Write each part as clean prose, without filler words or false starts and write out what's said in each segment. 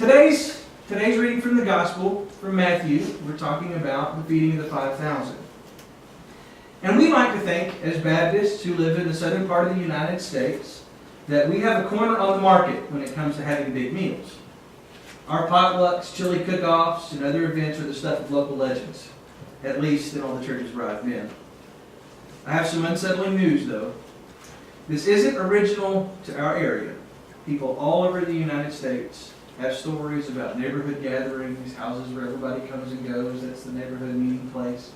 Today's reading from the Gospel from Matthew, we're talking about the feeding of the 5,000. And we like to think, as Baptists who live in the southern part of the United States, that we have a corner on the market when it comes to having big meals. Our potlucks, chili cook-offs, and other events are the stuff of local legends, at least in all the churches where I've been. I have some unsettling news, though. This isn't original to our area. People all over the United States have stories about neighborhood gatherings, houses where everybody comes and goes. That's the neighborhood meeting place.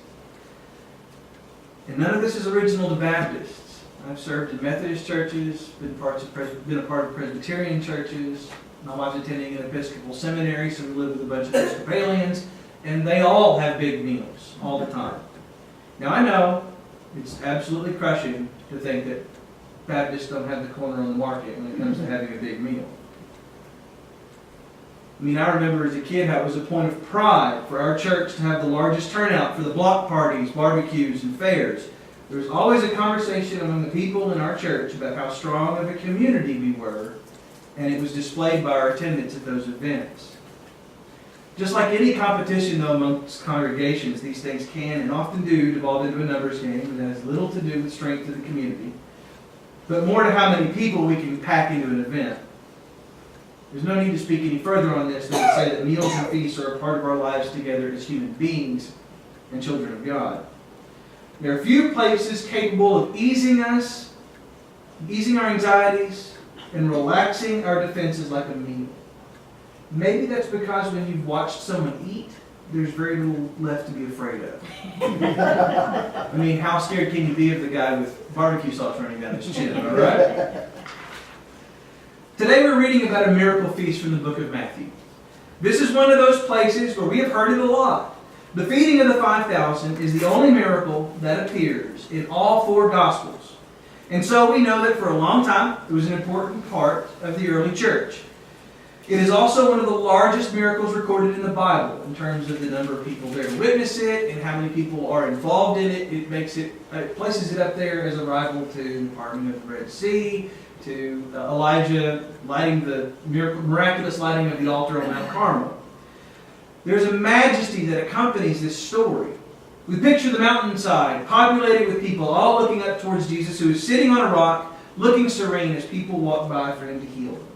And none of this is original to Baptists. I've served in Methodist churches, been a part of Presbyterian churches. My wife's attending an Episcopal seminary, so we live with a bunch of Episcopalians, and they all have big meals all the time. Now I know it's absolutely crushing to think that Baptists don't have the corner on the market when it comes to having a big meal. I mean, I remember as a kid how it was a point of pride for our church to have the largest turnout for the block parties, barbecues, and fairs. There was always a conversation among the people in our church about how strong of a community we were, and it was displayed by our attendance at those events. Just like any competition, though, amongst congregations, these things can and often do devolve into a numbers game that has little to do with strength of the community, but more to how many people we can pack into an event. There's no need to speak any further on this than to say that meals and feasts are a part of our lives together as human beings and children of God. There are few places capable of easing our anxieties, and relaxing our defenses like a meal. Maybe that's because when you've watched someone eat, there's very little left to be afraid of. I mean, how scared can you be of the guy with barbecue sauce running down his chin, all right? Today we're reading about a miracle feast from the book of Matthew. This is one of those places where we have heard it a lot. The feeding of the 5,000 is the only miracle that appears in all four Gospels. And so we know that for a long time it was an important part of the early church. It is also one of the largest miracles recorded in the Bible in terms of the number of people there to witness it and how many people are involved in it. It places it up there as a rival to the parting of the Red Sea, to Elijah lighting the miraculous lighting of the altar on Mount Carmel. There's a majesty that accompanies this story. We picture the mountainside populated with people all looking up towards Jesus, who is sitting on a rock, looking serene as people walk by for him to heal them.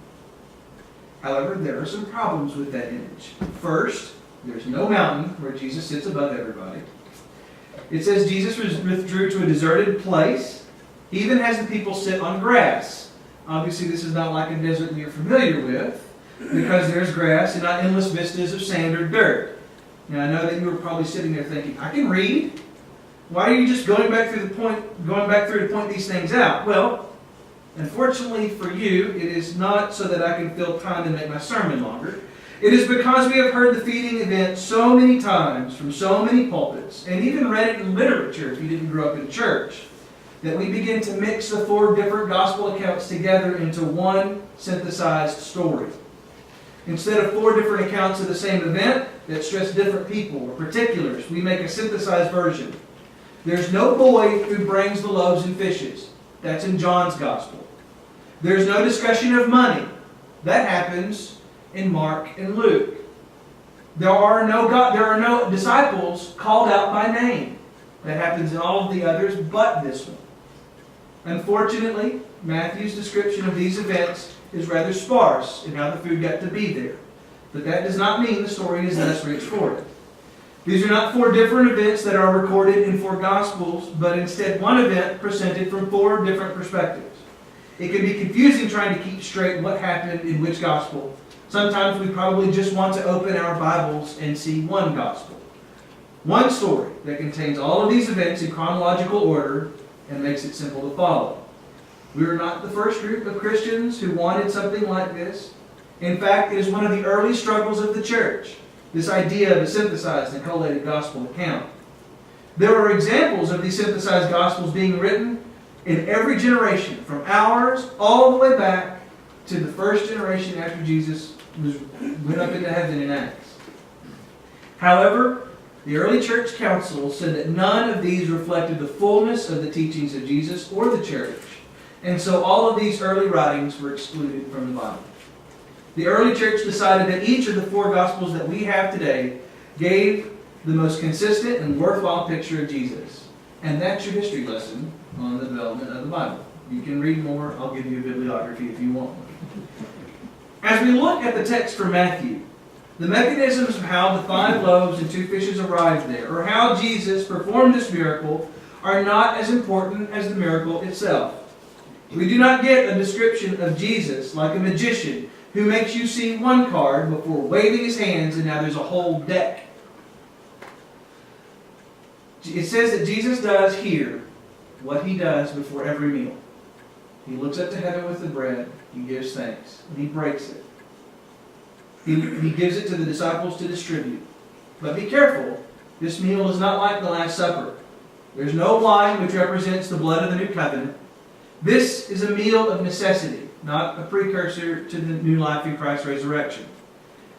However, there are some problems with that image. First, there's no mountain where Jesus sits above everybody. It says Jesus withdrew to a deserted place. He even has the people sit on grass. Obviously, this is not like a desert you're familiar with, because there's grass and not endless vistas of sand or dirt. Now, I know that you were probably sitting there thinking, I can read. Why are you just going back through to point these things out? Well, unfortunately for you, it is not so that I can fill time and make my sermon longer. It is because we have heard the feeding event so many times from so many pulpits, and even read it in literature if you didn't grow up in church, that we begin to mix the four different gospel accounts together into one synthesized story. Instead of four different accounts of the same event that stress different people or particulars, we make a synthesized version. There's no boy who brings the loaves and fishes. That's in John's Gospel. There's no discussion of money. That happens in Mark and Luke. There are no disciples called out by name. That happens in all of the others but this one. Unfortunately, Matthew's description of these events is rather sparse in how the food got to be there. But that does not mean the story is less rich for it. These are not four different events that are recorded in four Gospels, but instead one event presented from four different perspectives. It can be confusing trying to keep straight what happened in which Gospel. Sometimes we probably just want to open our Bibles and see one Gospel. One story that contains all of these events in chronological order and makes it simple to follow. We are not the first group of Christians who wanted something like this. In fact, it is one of the early struggles of the church, this idea of a synthesized and collated gospel account. There are examples of these synthesized gospels being written in every generation, from ours all the way back to the first generation after Jesus went up into heaven in Acts. However, the early church council said that none of these reflected the fullness of the teachings of Jesus or the church, and so all of these early writings were excluded from the Bible. The early church decided that each of the 4 Gospels that we have today gave the most consistent and worthwhile picture of Jesus. And that's your history lesson on the development of the Bible. You can read more. I'll give you a bibliography if you want one. As we look at the text from Matthew, the mechanisms of how the 5 loaves and 2 fishes arrived there, or how Jesus performed this miracle, are not as important as the miracle itself. We do not get a description of Jesus like a magician who makes you see one card before waving his hands and now there's a whole deck. It says that Jesus does here what he does before every meal. He looks up to heaven with the bread, he gives thanks, and he breaks it. He gives it to the disciples to distribute. But be careful, this meal is not like the Last Supper. There's no wine, which represents the blood of the new covenant. This is a meal of necessity, not a precursor to the new life in Christ's resurrection.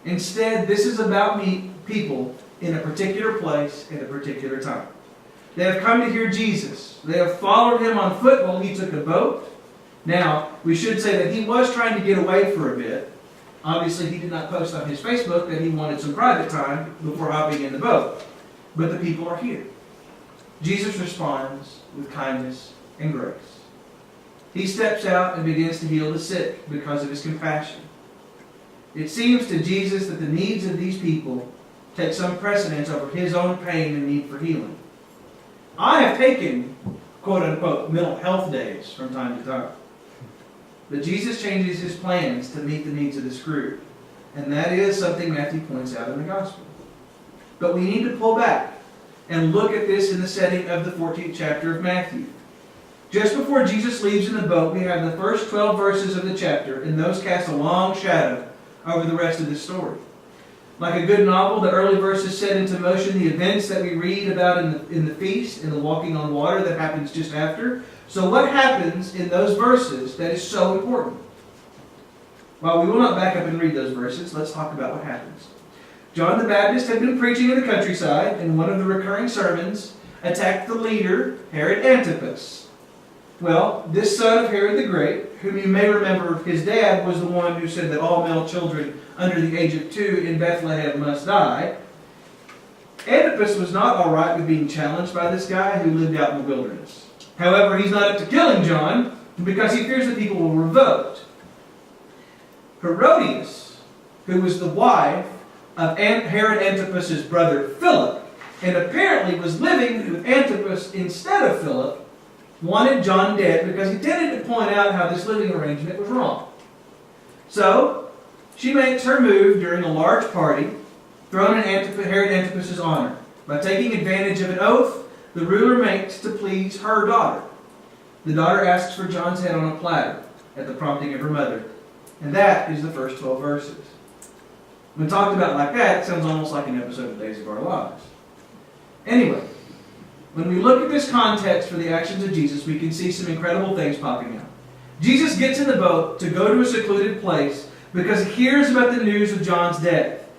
Instead, this is about people in a particular place at a particular time. They have come to hear Jesus. They have followed him on foot while he took a boat. Now, we should say that he was trying to get away for a bit. Obviously, he did not post on his Facebook that he wanted some private time before hopping in the boat. But the people are here. Jesus responds with kindness and grace. He steps out and begins to heal the sick because of his compassion. It seems to Jesus that the needs of these people take some precedence over his own pain and need for healing. I have taken, quote-unquote, mental health days from time to time. But Jesus changes his plans to meet the needs of this group. And that is something Matthew points out in the Gospel. But we need to pull back and look at this in the setting of the 14th chapter of Matthew. Just before Jesus leaves in the boat, we have the first 12 verses of the chapter, and those cast a long shadow over the rest of the story. Like a good novel, the early verses set into motion the events that we read about in the feast, in the walking on water that happens just after. So what happens in those verses that is so important? While we will not back up and read those verses, let's talk about what happens. John the Baptist had been preaching in the countryside, and one of the recurring sermons attacked the leader, Herod Antipas. Well, this son of Herod the Great, whom you may remember his dad was the one who said that all male children under the age of 2 in Bethlehem must die. Antipas was not all right with being challenged by this guy who lived out in the wilderness. However, he's not up to killing John because he fears that people will revolt. Herodias, who was the wife of Herod Antipas' brother Philip, and apparently was living with Antipas instead of Philip, wanted John dead because he tended to point out how this living arrangement was wrong. So, she makes her move during a large party thrown in Herod Antipas' honor by taking advantage of an oath the ruler makes to please her daughter. The daughter asks for John's head on a platter at the prompting of her mother. And that is the first 12 verses. When talked about like that, it sounds almost like an episode of Days of Our Lives. Anyway, when we look at this context for the actions of Jesus, we can see some incredible things popping out. Jesus gets in the boat to go to a secluded place because he hears about the news of John's death.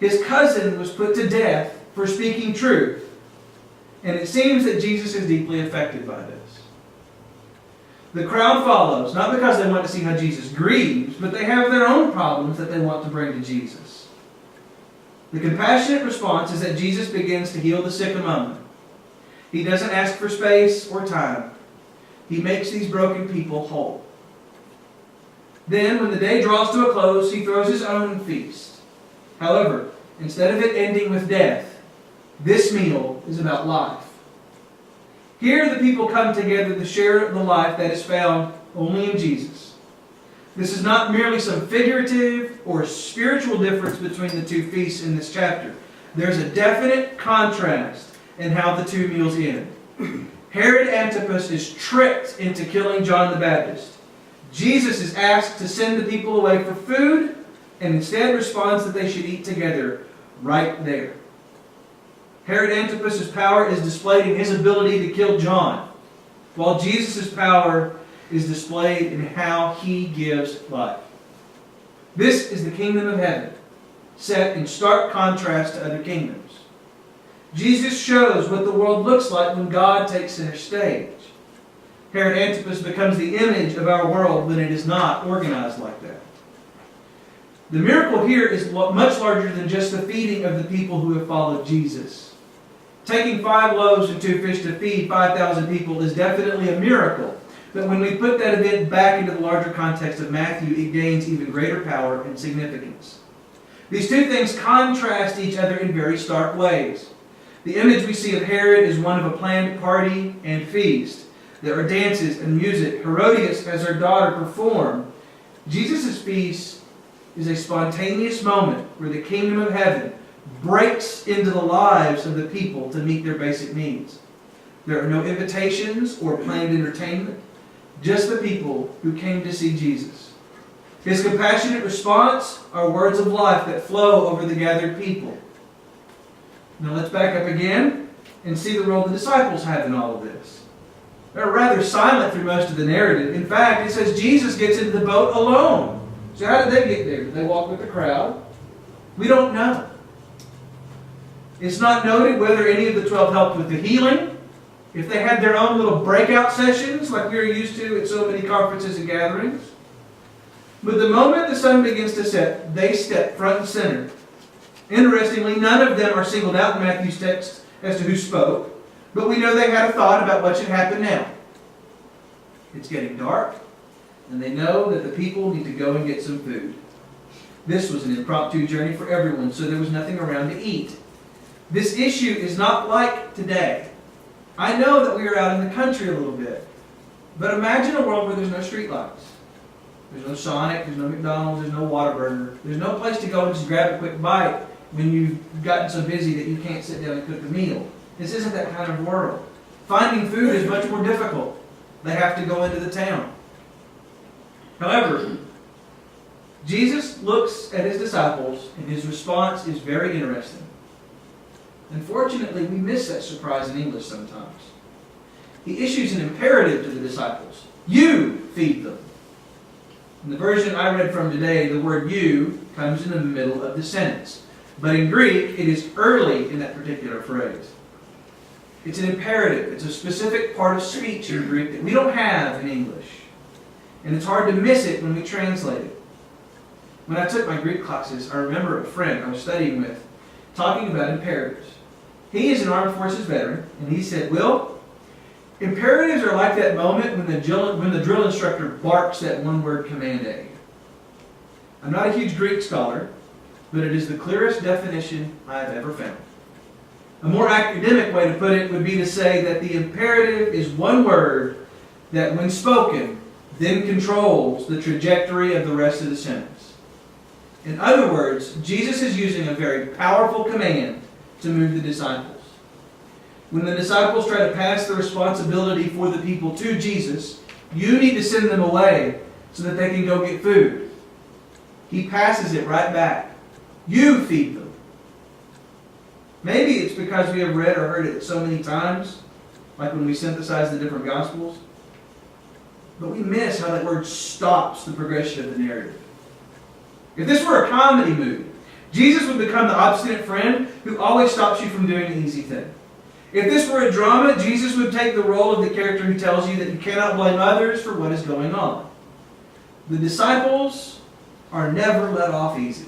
His cousin was put to death for speaking truth. And it seems that Jesus is deeply affected by this. The crowd follows, not because they want to see how Jesus grieves, but they have their own problems that they want to bring to Jesus. The compassionate response is that Jesus begins to heal the sick among them. He doesn't ask for space or time. He makes these broken people whole. Then, when the day draws to a close, he throws his own feast. However, instead of it ending with death, this meal is about life. Here the people come together to share the life that is found only in Jesus. This is not merely some figurative or spiritual difference between the two feasts in this chapter. There's a definite contrast in how the two meals end. Herod Antipas is tricked into killing John the Baptist. Jesus is asked to send the people away for food and instead responds that they should eat together right there. Herod Antipas' power is displayed in his ability to kill John, while Jesus' power is displayed in how he gives life. This is the kingdom of heaven, set in stark contrast to other kingdoms. Jesus shows what the world looks like when God takes center stage. Herod Antipas becomes the image of our world when it is not organized like that. The miracle here is much larger than just the feeding of the people who have followed Jesus. Taking 5 loaves and 2 fish to feed 5,000 people is definitely a miracle. But when we put that event back into the larger context of Matthew, it gains even greater power and significance. These two things contrast each other in very stark ways. The image we see of Herod is one of a planned party and feast. There are dances and music. Herodias has her daughter perform. Jesus' feast is a spontaneous moment where the kingdom of heaven breaks into the lives of the people to meet their basic needs. There are no invitations or planned entertainment, just the people who came to see Jesus. His compassionate response are words of life that flow over the gathered people. Now let's back up again and see the role the disciples have in all of this. They're rather silent through most of the narrative. In fact, it says Jesus gets into the boat alone. So how did they get there? Did they walk with the crowd? We don't know. It's not noted whether any of the 12 helped with the healing, if they had their own little breakout sessions like we're used to at so many conferences and gatherings. But the moment the sun begins to set, they step front and center. Interestingly, none of them are singled out in Matthew's text as to who spoke, but we know they had a thought about what should happen now. It's getting dark, and they know that the people need to go and get some food. This was an impromptu journey for everyone, so there was nothing around to eat. This issue is not like today. I know that we are out in the country a little bit, but imagine a world where there's no streetlights. There's no Sonic, there's no McDonald's, there's no Whataburger. There's no place to go and just grab a quick bite when you've gotten so busy that you can't sit down and cook a meal. This isn't that kind of world. Finding food is much more difficult. They have to go into the town. However, Jesus looks at his disciples and his response is very interesting. Unfortunately, we miss that surprise in English sometimes. He issues an imperative to the disciples. You feed them. In the version I read from today, the word you comes in the middle of the sentence. But in Greek, it is early in that particular phrase. It's an imperative. It's a specific part of speech in Greek that we don't have in English. And it's hard to miss it when we translate it. When I took my Greek classes, I remember a friend I was studying with talking about imperatives. He is an armed forces veteran, and he said, Will, imperatives are like that moment when the drill instructor barks that one-word command at you. I'm not a huge Greek scholar, but it is the clearest definition I have ever found. A more academic way to put it would be to say that the imperative is one word that, when spoken, then controls the trajectory of the rest of the sentence. In other words, Jesus is using a very powerful command to move the disciples. When the disciples try to pass the responsibility for the people to Jesus, you need to send them away so that they can go get food. He passes it right back. You feed them. Maybe it's because we have read or heard it so many times, like when we synthesize the different Gospels, but we miss how that word stops the progression of the narrative. If this were a comedy movie, Jesus would become the obstinate friend who always stops you from doing the easy thing. If this were a drama, Jesus would take the role of the character who tells you that you cannot blame others for what is going on. The disciples are never let off easy.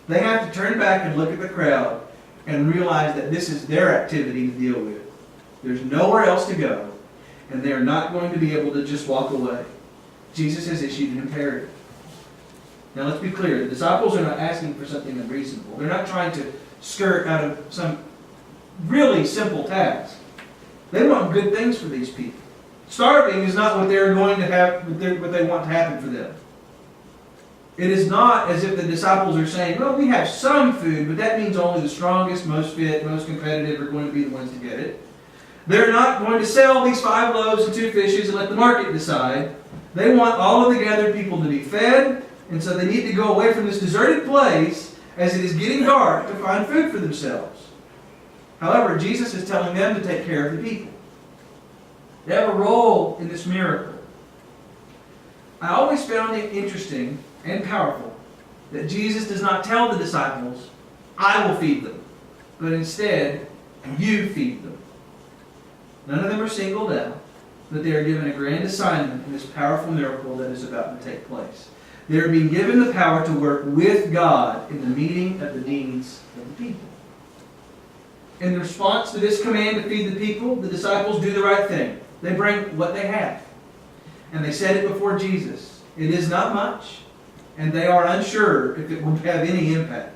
They have to turn back and look at the crowd and realize that this is their activity to deal with. There's nowhere else to go, and they're not going to be able to just walk away. Jesus has issued an imperative. Now let's be clear, the disciples are not asking for something unreasonable. They're not trying to skirt out of some really simple task. They want good things for these people. Starving is not what they're going to have, what they want to happen for them. It is not as if the disciples are saying, well, we have some food, but that means only the strongest, most fit, most competitive are going to be the ones to get it. They're not going to sell these 5 loaves and 2 fishes and let the market decide. They want all of the gathered people to be fed, and so they need to go away from this deserted place as it is getting dark to find food for themselves. However, Jesus is telling them to take care of the people. They have a role in this miracle. I always found it interesting and powerful that Jesus does not tell the disciples, I will feed them, but instead, you feed them. None of them are singled out, but they are given a grand assignment in this powerful miracle that is about to take place. They're being given the power to work with God in the meeting of the needs of the people. In response to this command to feed the people, the disciples do the right thing. They bring what they have. And they set it before Jesus. It is not much, and they are unsure if it will have any impact.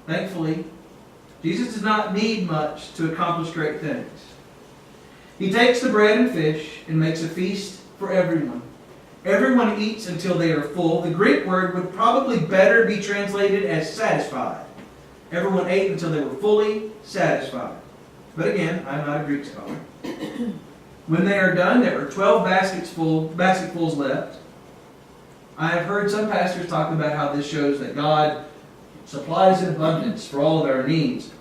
Thankfully, Jesus does not need much to accomplish great things. He takes the bread and fish and makes a feast for everyone. Everyone eats until they are full. The Greek word would probably better be translated as satisfied. Everyone ate until they were fully satisfied. But again, I'm not a Greek scholar. When they are done, there are 12 basketfuls left. I have heard some pastors talk about how this shows that God supplies in abundance for all of our needs.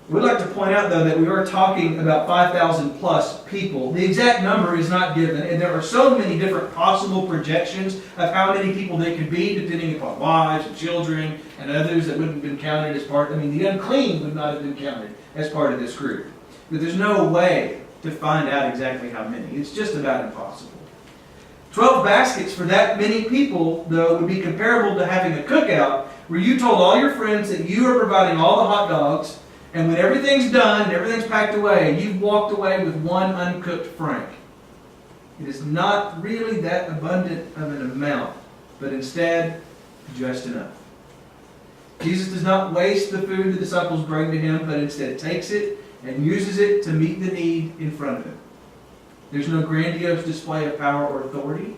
We'd like to point out, though, that we are talking about 5,000 plus people. The exact number is not given, and there are so many different possible projections of how many people they could be, depending upon wives and children and others that wouldn't have been counted as part. The unclean would not have been counted as part of this group. But there's no way to find out exactly how many. It's just about impossible. 12 baskets for that many people, though, would be comparable to having a cookout where you told all your friends that you are providing all the hot dogs, and when everything's done and everything's packed away, you've walked away with one uncooked frank. It is not really that abundant of an amount, but instead, just enough. Jesus does not waste the food the disciples bring to him, but instead takes it and uses it to meet the need in front of him. There's no grandiose display of power or authority.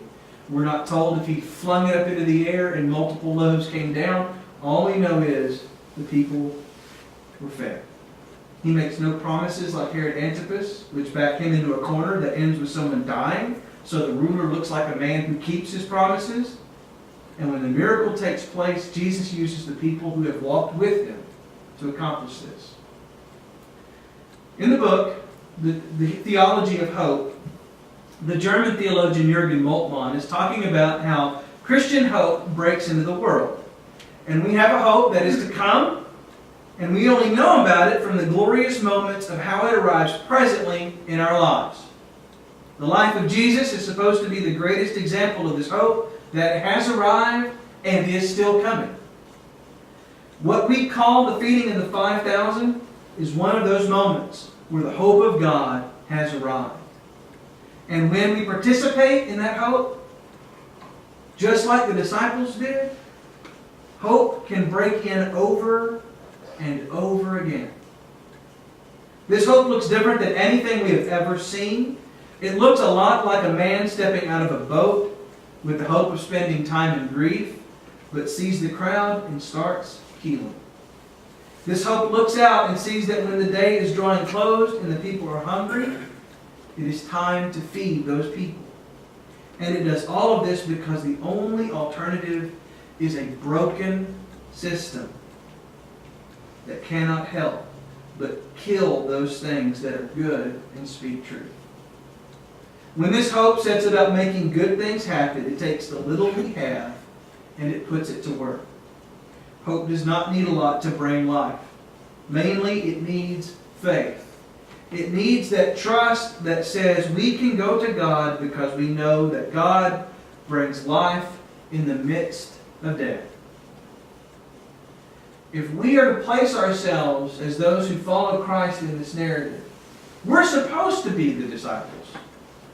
We're not told if he flung it up into the air and multiple loaves came down. All we know is the people were fed. He makes no promises like Herod Antipas, which backed him into a corner that ends with someone dying, so the ruler looks like a man who keeps his promises. And when the miracle takes place, Jesus uses the people who have walked with him to accomplish this. In the book, The Theology of Hope, the German theologian Jürgen Moltmann is talking about how Christian hope breaks into the world. And we have a hope that is to come, and we only know about it from the glorious moments of how it arrives presently in our lives. The life of Jesus is supposed to be the greatest example of this hope that has arrived and is still coming. What we call the feeding of the 5,000 is one of those moments where the hope of God has arrived. And when we participate in that hope, just like the disciples did, hope can break in over and over again. This hope looks different than anything we have ever seen. It looks a lot like a man stepping out of a boat with the hope of spending time in grief, but sees the crowd and starts healing. This hope looks out and sees that when the day is drawing close and the people are hungry, it is time to feed those people. And it does all of this because the only alternative is a broken system that cannot help but kill those things that are good and speak truth. When this hope sets about making good things happen, it takes the little we have and it puts it to work. Hope does not need a lot to bring life. Mainly, it needs faith. It needs that trust that says we can go to God because we know that God brings life in the midst of death. If we are to place ourselves as those who follow Christ in this narrative, we're supposed to be the disciples.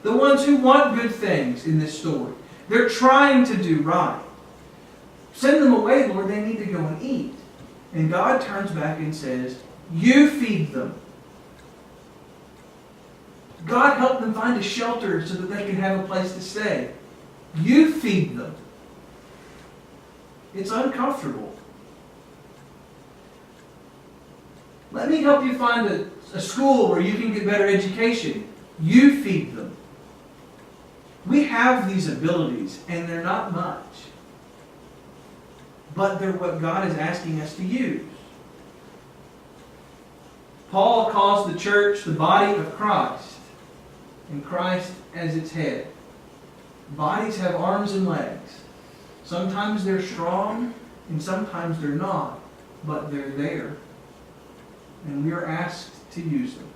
The ones who want good things in this story. They're trying to do right. Send them away, Lord. They need to go and eat. And God turns back and says, you feed them. God helped them find a shelter so that they can have a place to stay. You feed them. It's uncomfortable. Let me help you find a school where you can get better education. You feed them. We have these abilities, and they're not much. But they're what God is asking us to use. Paul calls the church the body of Christ, and Christ as its head. Bodies have arms and legs. Sometimes they're strong, and sometimes they're not, but they're there. And we are asked to use them.